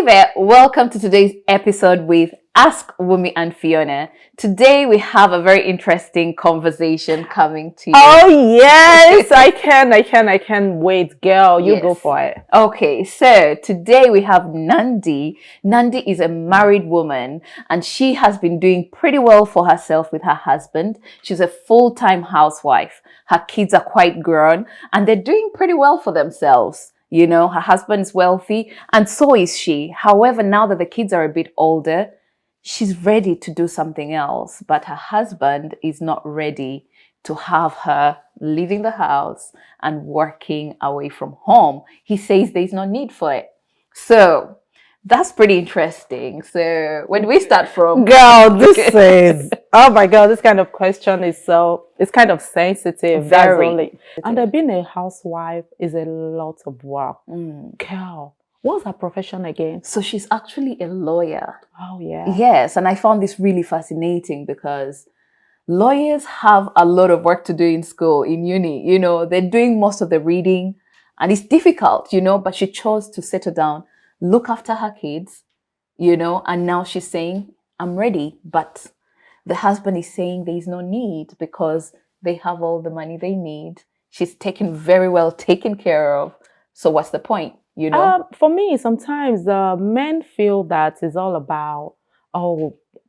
Hi there, welcome to today's episode with Ask Wumi and Fiona. Today we have a very interesting conversation coming to you. Oh yes, I can wait, girl. You go Yes. for it. Okay, so today we have Nandi. Nandi is a married woman and she has been doing pretty well for herself with her husband. She's a full-time housewife. Her kids are quite grown and they're doing pretty well for themselves. You know, her husband's wealthy and so is she. However, now that the kids are a bit older, she's ready to do something else, but her husband is not ready to have her leaving the house and working away from home. He says there's no need for it. So that's pretty interesting. So when do we start from? Girl, this is oh my god, this kind of question is it's kind of sensitive. That's Very. only. And being a housewife is a lot of work. Girl, what's her profession again? So she's actually a lawyer. Oh yeah. Yes, and I found this really fascinating because lawyers have a lot of work to do in school, in uni. You know, they're doing most of the reading and it's difficult, you know, but she chose to settle down, look after her kids, you know, and now she's saying, I'm ready. But the husband is saying there's no need because they have all the money they need. She's very well taken care of. So what's the point, you know? For me, sometimes men feel that it's all about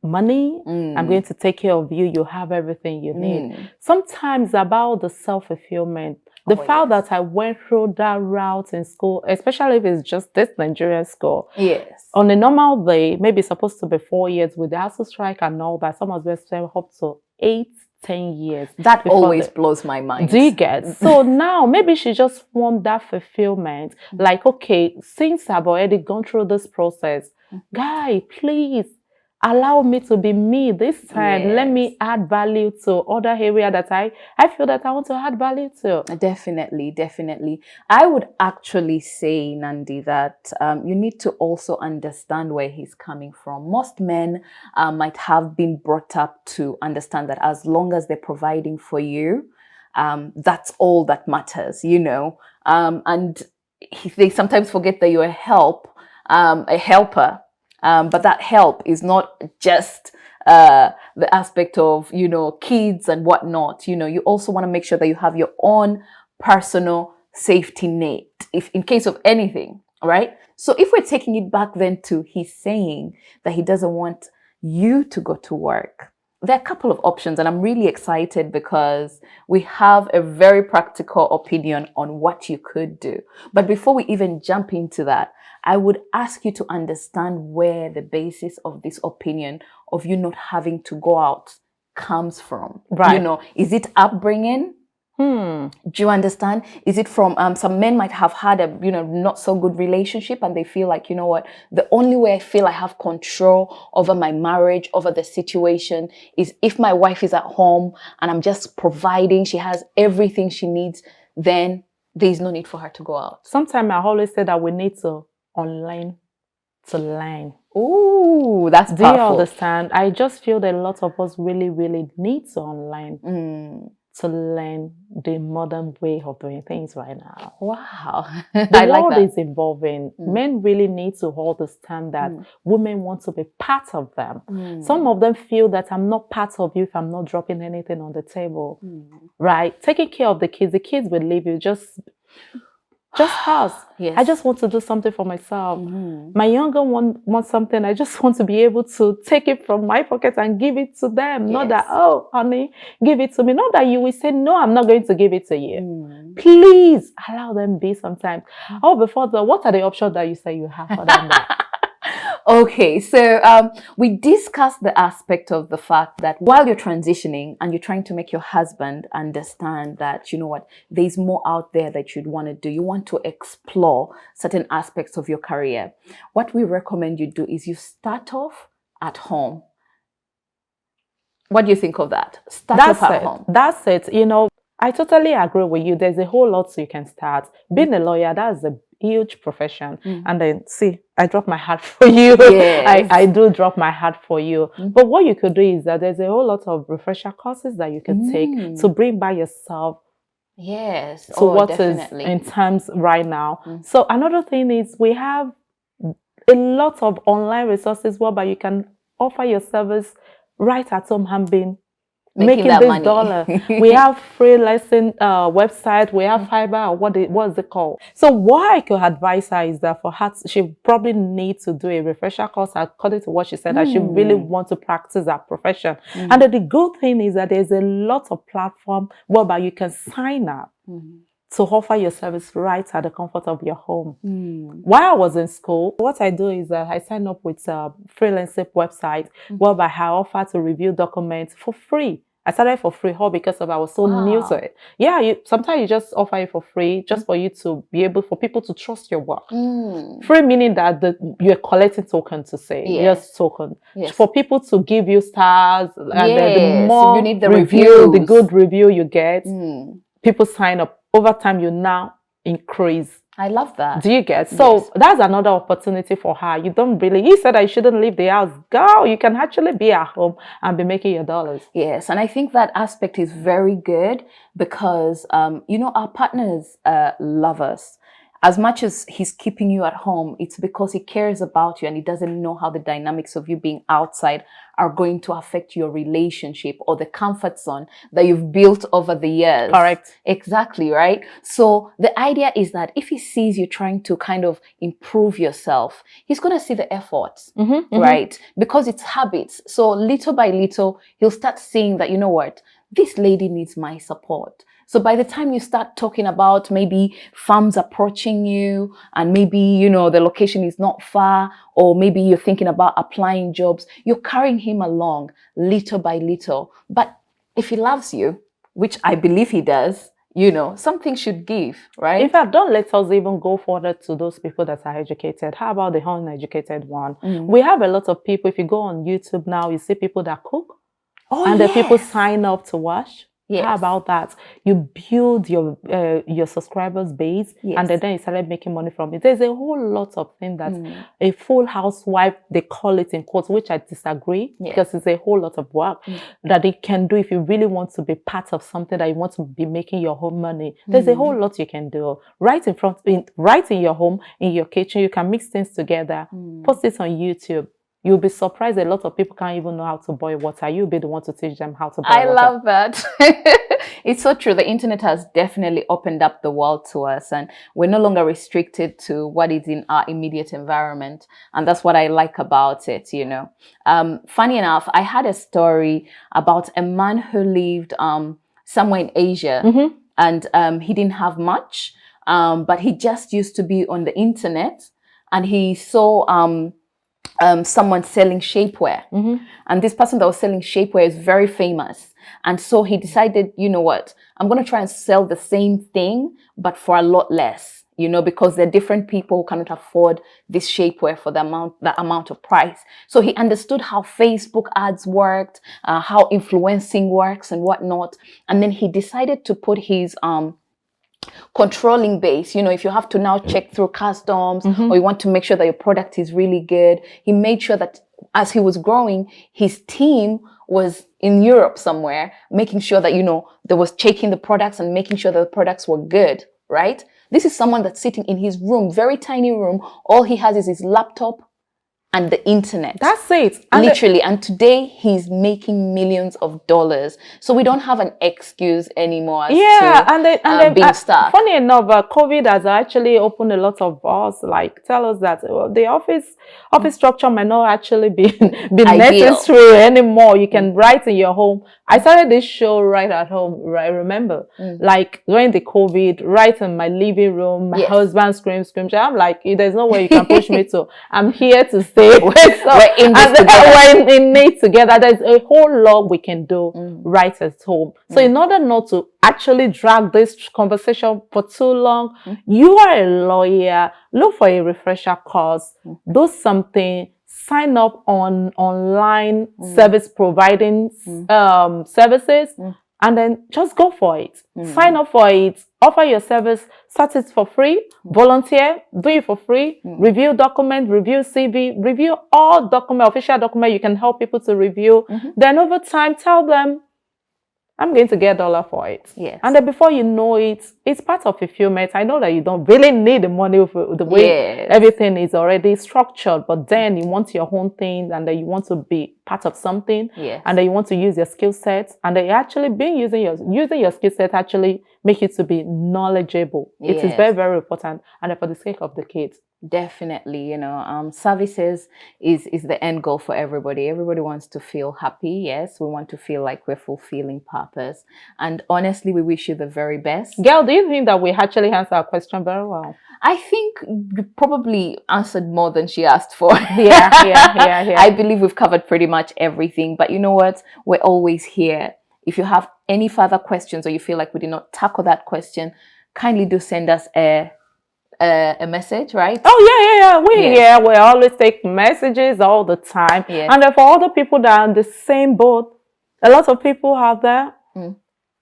money. I'm going to take care of you. You have everything you need. Sometimes about the self-fulfillment. The fact that I went through that route in school, especially if it's just this Nigerian school. Yes. On a normal day, maybe it's supposed to be 4 years with the ASU strike and all that. Some of them spend up to 8-10 years. That always blows my mind. Do you get? So now maybe she just want that fulfillment. Like, okay, since I've already gone through this process, guy, please allow me to be me this time. Yes. Let me add value to other area that I feel that I want to add value to. Definitely, definitely. I would actually say, Nandi, that you need to also understand where he's coming from. Most men might have been brought up to understand that as long as they're providing for you, that's all that matters, you know. And they sometimes forget that you're a helper. But that help is not just the aspect of, you know, kids and whatnot. You know, you also want to make sure that you have your own personal safety net if in case of anything, right? So if we're taking it back then to he's saying that he doesn't want you to go to work, there are a couple of options and I'm really excited because we have a very practical opinion on what you could do. But before we even jump into that, I would ask you to understand where the basis of this opinion of you not having to go out comes from. Right. You know, is it upbringing? Do you understand? Is it from some men might have had a, you know, not so good relationship and they feel like, you know what, the only way I feel I have control over my marriage, over the situation is if my wife is at home and I'm just providing, she has everything she needs, then there's no need for her to go out. Sometimes I always say that we need to unlearn to learn. Ooh, that's powerful. Do you understand? I just feel that a lot of us really, really need to unlearn to learn the modern way of doing things right now. Wow. The world is evolving. Men really need to understand that women want to be part of them. Some of them feel that I'm not part of you if I'm not dropping anything on the table. Right? Taking care of the kids will leave you. Just us. Yes. I just want to do something for myself. My younger one wants something. I just want to be able to take it from my pocket and give it to them. Not that, oh, honey, give it to me. Not that you will say, no, I'm not going to give it to you. Please allow them be sometimes. Oh, before what are the options that you say you have for them? Okay, so we discussed the aspect of the fact that while you're transitioning and you're trying to make your husband understand that, you know what, there's more out there that you'd want to do. You want to explore certain aspects of your career. What we recommend you do is you start off at home. What do you think of that? Start off at home. That's it. You know, I totally agree with you. There's a whole lot you can start. Being a lawyer, that's a huge profession. And then, see, I drop my hat for you. Yes. I do drop my hat for you. But what you could do is that there's a whole lot of refresher courses that you can take to bring by yourself Yes. to what definitely is in terms right now. So another thing is we have a lot of online resources whereby you can offer your service right at home and being making that this money. dollar. We have freelancing website, we have Fiverr, or what is it called? So what I could advise her is that for her, she probably needs to do a refresher course according to what she said, that she really want to practice that profession. And then the good thing is that there's a lot of platform whereby you can sign up to offer your service right at the comfort of your home. While I was in school, what I do is I sign up with a freelancing website whereby I offer to review documents for free. I started for free, all because I was so new to it. Yeah, sometimes you just offer it for free, just for you to be able, for people to trust your work. Free meaning that you're collecting token to say, yes, token. For people to give you stars, and the more you need the review, the good review you get, people sign up. Over time, you now increase. I love that. Do you get? So that's another opportunity for her. You don't really, you said I shouldn't leave the house. Go, you can actually be at home and be making your dollars. Yes, and I think that aspect is very good because, you know, our partners love us. As much as he's keeping you at home, it's because he cares about you and he doesn't know how the dynamics of you being outside are going to affect your relationship or the comfort zone that you've built over the years. Correct. Exactly, right? So the idea is that if he sees you trying to kind of improve yourself, he's going to see the efforts, right? Because it's habits. So little by little, he'll start seeing that, you know what, this lady needs my support. So by the time you start talking about maybe farms approaching you and maybe, you know, the location is not far, or maybe you're thinking about applying jobs, you're carrying him along little by little. But if he loves you, which I believe he does, you know, something should give, right? In fact, don't let us even go further to those people that are educated. How about the uneducated one? We have a lot of people. If you go on YouTube now, you see people that cook. And the people sign up to watch. How about that? You build your subscribers base, and then you started making money from it. There's a whole lot of things that a full housewife, they call it in quotes, which I disagree, because it's a whole lot of work that they can do if you really want to be part of something that you want to be making your home money. There's a whole lot you can do right in your home, in your kitchen. You can mix things together, post it on YouTube. You'll be surprised a lot of people can't even know how to boil water. You'll be the one to teach them how to boil water. I love that. It's so true. The internet has definitely opened up the world to us, and we're no longer restricted to what is in our immediate environment. And that's what I like about it, you know. Funny enough, I had a story about a man who lived somewhere in Asia, and he didn't have much, but he just used to be on the internet, and he saw someone selling shapewear, and this person that was selling shapewear is very famous, and so he decided, you know what, I'm going to try and sell the same thing but for a lot less, you know, because there are different people who cannot afford this shapewear for the amount of price. So he understood how Facebook ads worked, how influencing works and whatnot, and then he decided to put his controlling base. You know, if you have to now check through customs, or you want to make sure that your product is really good, he made sure that as he was growing, his team was in Europe somewhere, making sure that, you know, they was checking the products and making sure that the products were good, right? This is someone that's sitting in his room, very tiny room. All he has is his laptop and the internet. That's it. And literally. And today he's making millions of dollars. So we don't have an excuse anymore as to being stuck. Funny enough, COVID has actually opened a lot of us, like tell us that the office structure might not actually be necessary anymore. You can write in your home. I started this show right at home. I remember, like during the COVID, right in my living room, my husband screams. I'm like, there's no way you can push me to. I'm here to stay. We're in it together. There's a whole lot we can do right at home. So in order not to actually drag this conversation for too long, you are a lawyer, look for a refresher course, do something, sign up on online service providing services, and then just go for it. Sign up for it, offer your service, start it for free, volunteer, do it for free, review document, review CV, review all official document you can help people to review. Then over time, tell them, I'm going to get dollar for it. Yes. And then before you know it, it's part of fulfillment. I know that you don't really need the money for the way Yes. everything is already structured, but then you want your own thing, and then you want to be part of something. Yes. And then you want to use your skill set, and then you actually using your skill set actually make it to be knowledgeable. It is Yes. very, very important. And then for the sake of the kids. Definitely, services is the end goal for everybody. Everybody wants to feel happy. Yes, we want to feel like we're fulfilling purpose. And honestly, we wish you the very best. Girl, do you think that we actually answered our question very well? I think you probably answered more than she asked for. Yeah. I believe we've covered pretty much everything. But you know what? We're always here. If you have any further questions or you feel like we did not tackle that question, kindly do send us a message, right? Oh yeah. We always take messages all the time. Yes. And then for other people that are in the same boat, a lot of people out there,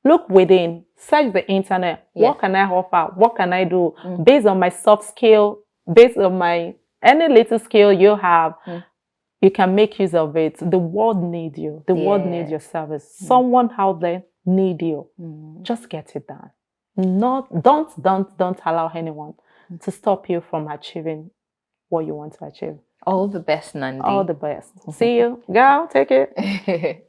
look within, search the internet. Yes. What can I offer? What can I do? Based on my soft skill, based on my any little skill you have, you can make use of it. The world needs you. The world needs your service. Someone out there need you. Just get it done. Don't allow anyone to stop you from achieving what you want to achieve. All the best, Nandi. All the best. See you. Girl, take it.